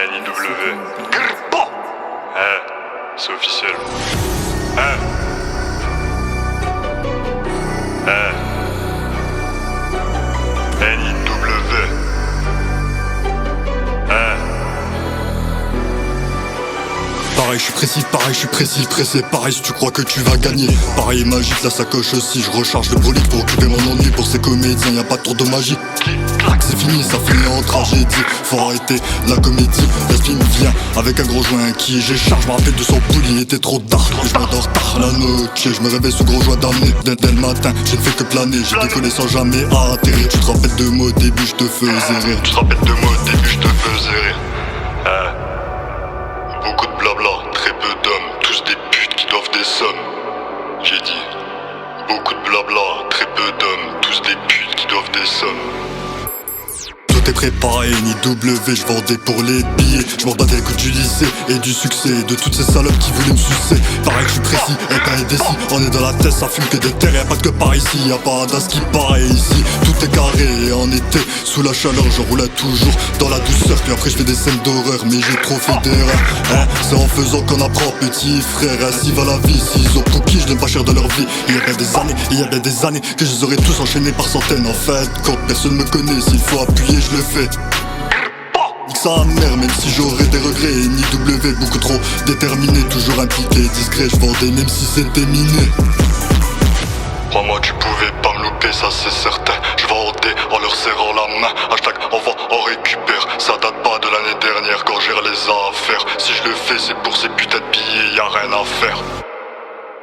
NIW. C'est officiel. NIW. Pareil, je suis précis, pareil, je suis précis, pressé, pareil, si tu crois que tu vas gagner. Pareil, magique, la sacoche aussi, je recharge le bolide pour occuper mon ennui. Pour ces comédiens, y a pas trop de magie. C'est fini, ça finit en tragédie. Faut arrêter la comédie. L'esprit me vient avec un gros joint qui j'écharge. Je me rappelle de son poule, il était trop tard. Et je m'endors tard la nuit, je me réveille sous gros joie d'amener. Dès le matin, je ne fais que planer. J'ai décollé sans jamais atterrir. Tu te rappelles de moi au début, je te faisais rire. Tu te rappelles de moi au début, je te faisais rire. Beaucoup de blabla, très peu d'hommes, tous des putes qui doivent des sommes. J'ai dit, beaucoup de blabla, très peu d'hommes, tous des putes qui doivent des sommes. Tout est préparé, NIW, je vendais pour les billets. Je m'en battais avec du lycée et du succès de toutes ces salopes qui voulaient me sucer. Pareil que je suis précis, indécis, on est dans la tête, ça fume que des terres. Y'a pas que par ici, y'a pas d'as qui paraît ici. Tout est carré et en été, sous la chaleur, je roule toujours dans la douceur. Puis après je fais des scènes d'horreur, mais j'ai trop fait d'erreurs. C'est en faisant qu'on apprend, petit frère. Ainsi va la vie, s'ils ont cookies, je n'aime pas cher de leur vie. Il y a bien des années que je les aurais tous enchaînés par centaines. En fait, quand personne me connaît, s'il faut appuyer, je le fais. Nique sa mère, même si j'aurais des regrets. NIW, beaucoup trop déterminé, toujours impliqué, discret, je vendais même si c'était miné. Crois-moi, tu pouvais pas me louper, ça c'est certain. Je vendais en leur serrant la main. Hashtag on vend, on récupère. Ça date pas de l'année dernière quand je gère les affaires. Si je le fais, c'est pour ces putains de billets, y'a rien à faire.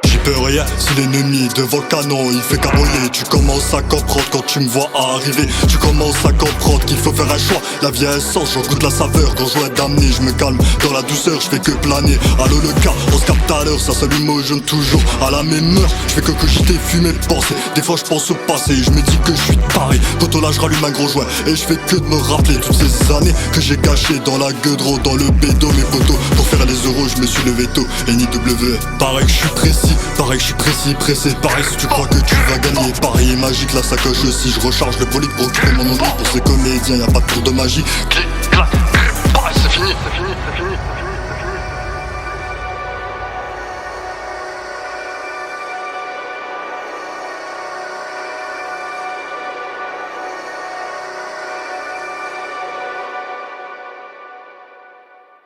J'y peux rien si l'ennemi devant le canon il fait cabrioler. Tu commences à comprendre quand tu me vois arriver. Tu commences à comprendre qu'il faut faire un choix. La vie a un sens, j'en goûte la saveur. Quand je dois être damné, je me calme dans la douceur, je fais que planer. Allô le cas, on se capte à l'heure, ça s'allume au jaune toujours à la même heure. Je fais que cogiter, fumer, penser. Des fois je pense au passé, je me dis que je suis taré. Poto là je rallume un gros joint et je fais que de me rappeler toutes ces années que j'ai gâchées dans la gueudreau, dans le bédo. Mes potos, pour faire les euros, je me suis levé tôt. NIW, pareil que je suis précis. Pareil que je suis précis, pressé, pareil si tu crois que tu vas gagner. Pareil est magique, la sacoche aussi, je recharge le bolide pour occuper mon ennui. Pour ces comédiens, y'a pas de tour de magie. Clic, clac, pareil, c'est fini, c'est fini, c'est fini.